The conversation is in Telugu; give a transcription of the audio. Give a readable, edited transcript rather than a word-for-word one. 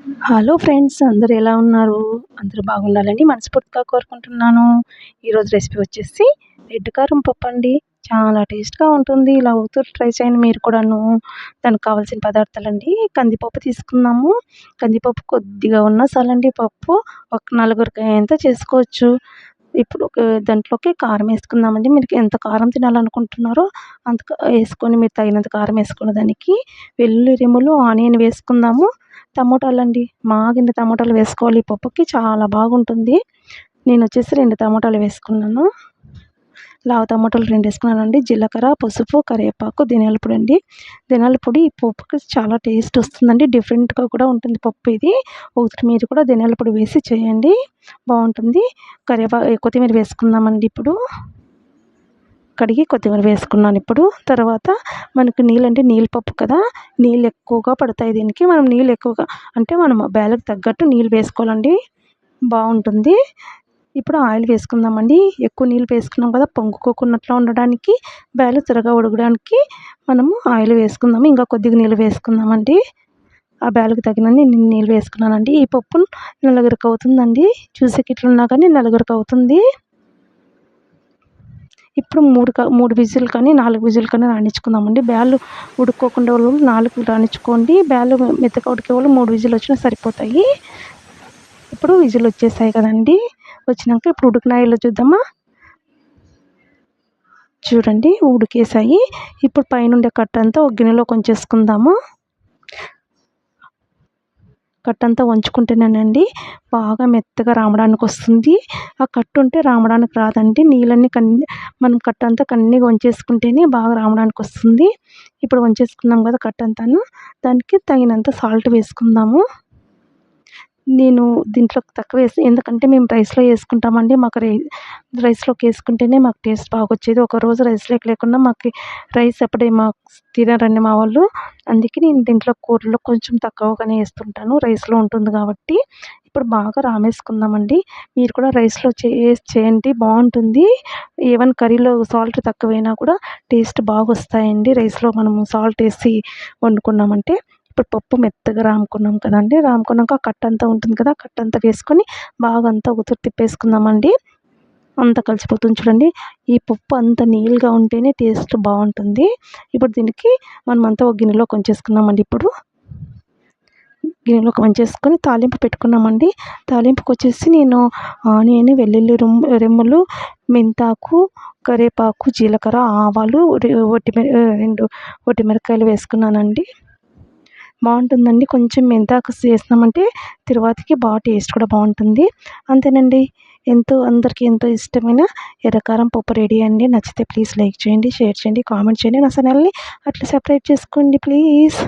హలో ఫ్రెండ్స్, అందరూ ఎలా ఉన్నారు? అందరూ బాగుండాలని మనస్ఫూర్తిగా కోరుకుంటున్నాను. ఈరోజు రెసిపీ వచ్చేసి రెడ్ కారం పప్పండి. చాలా టేస్ట్‌గా ఉంటుంది. ఇలా ఒకతూరి ట్రై చేయండి మీరు కూడాను. దానికి కావాల్సిన పదార్థాలండి, కందిపప్పు తీసుకుందాము. కందిపప్పు కొద్దిగా ఉన్నా చాలండి పప్పు. ఒక నలుగురికి అయ్యేంత చేసుకోవచ్చు. ఇప్పుడు దాంట్లోకి కారం వేసుకుందామండి. మీరు ఎంత కారం తినాలనుకుంటున్నారో అంత వేసుకొని, మీరు తగినంత కారం వేసుకున్న దానికి వెల్లుల్లి రెమ్మలు, ఆనియన్ వేసుకుందాము. టమోటాలండి, మాగింత టమోటాలు వేసుకోవాలి. ఈ పప్పుకి చాలా బాగుంటుంది. నేనొచ్చేసి 2 టమోటాలు వేసుకున్నాను. లావు టమోటాలు 2 వేసుకున్నానండి. జీలకర్ర, పసుపు, కరివేపాకు, ధనియాల పొడి అండి. ధనియాల పొడి ఈ పప్పుకి చాలా టేస్ట్ వస్తుందండి. డిఫరెంట్‌గా కూడా ఉంటుంది పప్పు ఇది. ఒకసారి మీరు కూడా ధనియాల పొడి వేసి చేయండి, బావుంటుంది. కొత్తిమీర వేసుకుందామండి ఇప్పుడు. కడిగి కొత్తిమీర వేసుకున్నాను ఇప్పుడు. తర్వాత మనకు నీళ్ళ పప్పు కదా! నీళ్ళు ఎక్కువగా పడతాయి దీనికి. మనం నీళ్ళు ఎక్కువగా అంటే మనం బేలకు తగ్గట్టు నీళ్ళు వేసుకోవాలండి, బావుంటుంది. ఇప్పుడు ఆయిల్ వేసుకుందామండి. ఎక్కువ నీళ్ళు వేసుకున్నాం కదా! పొంగుకోకున్నట్లు ఉండడానికి, బేలు త్వరగా ఉడకడానికి మనము ఆయిల్ వేసుకుందాము. ఇంకా కొద్దిగా నీళ్ళు వేసుకుందామండి. ఆ బేలకు తగినన్ని నీళ్ళు వేసుకున్నానండి. ఈ పప్పు నలుగురికి అవుతుందండి. చూసేకి ఇట్లున్నా కానీ నలుగురికి అవుతుంది. ఇప్పుడు 3 విజిల్ కానీ 4 విజిల్ కానీ రానిచ్చుకుందామండి. బ్యాళ్ళు ఉడుక్కోకుండా వాళ్ళు 4 రానిచ్చుకోండి. బ్యాళ్ళు మెత్తగా ఉడికే వాళ్ళు 3 విజిల్ వచ్చినా సరిపోతాయి. ఇప్పుడు విజిల్ వచ్చేసాయి కదండీ! వచ్చినాక ఇప్పుడు ఉడికినాయో చూద్దామా? చూడండి ఉడికేసాయి. ఇప్పుడు పైనుండే కట్టంతా ఒక గిన్నెలోకి వంచేసుకుందాము. కట్టంతా వంచుకుంటేనేనండి బాగా మెత్తగా రామడానికి వస్తుంది. ఆ కట్టు ఉంటే రామడానికి రాదండి. నీళ్ళన్నీ మనం కట్టంతా కన్నీగా వంచేసుకుంటేనే బాగా రామడానికి వస్తుంది. ఇప్పుడు వంచేసుకున్నాం కదా కట్టంతాను, దానికి తగినంత సాల్ట్ వేసుకుందాము. నేను దీంట్లోకి తక్కువ వేసి, ఎందుకంటే మేము రైస్‌లో వేసుకుంటామండి. మాకు రైస్‌లోకి వేసుకుంటేనే మాకు టేస్ట్ బాగొచ్చేది. ఒకరోజు రైస్‌లోకి లేకుండా రైస్ అప్పుడే తినరండి మా వాళ్ళు. అందుకే నేను దీంట్లో కూరలో కొంచెం తక్కువగానే వేస్తుంటాను. రైస్‌లో ఉంటుంది కాబట్టి. ఇప్పుడు బాగా రామేసుకుందామండి. మీరు కూడా రైస్‌లో చేయండి, బావుంటుంది. ఈవెన్ కర్రీలో సాల్ట్ తక్కువైనా కూడా టేస్ట్ బాగొస్తాయండి రైస్‌లో మనము సాల్ట్ వేసి వండుకున్నామంటే. ఇప్పుడు పప్పు మెత్తగా రాముకున్నాం కదండీ! రాముకున్నాక ఆ కట్టంతా ఉంటుంది కదా! ఆ కట్టంతా వేసుకొని బాగా అంతా ఒకసారి తిప్పేసుకుందామండి. అంతా కలిసిపోతుంది చూడండి. ఈ పప్పు అంత నీళ్ళుగా ఉంటేనే టేస్ట్ బావుంటుంది. ఇప్పుడు దీనికి మనమంతా ఒక గిన్నెలోకి వంచేసుకుందామండి ఇప్పుడు. గిన్నెలోకి వంచేసుకొని తాలింపు పెట్టుకున్నామండి. తాలింపుకొచ్చేసి నేను ఆనియన్, వెల్లుల్లి రెమ్మలు, మెంతాకు, కరివేపాకు, జీలకర్ర, ఆవాలు, 2 ఒట్టిమిరపకాయలు వేసుకున్నానండి. బావుంటుందండి. కొంచెం మెంతాకు వేసినామంటే తిరువాతకి టేస్ట్ కూడా బావుంటుంది. అంతేనండి. అందరికీ ఎంతో ఇష్టమైన ఎర్రకారం పప్పు రెడీ అండి. నచ్చితే ప్లీజ్ లైక్ చేయండి, షేర్ చేయండి, కామెంట్ చేయండి. నా ఛానల్‌ని అట్లా సబ్స్క్రైబ్ చేసుకోండి ప్లీజ్.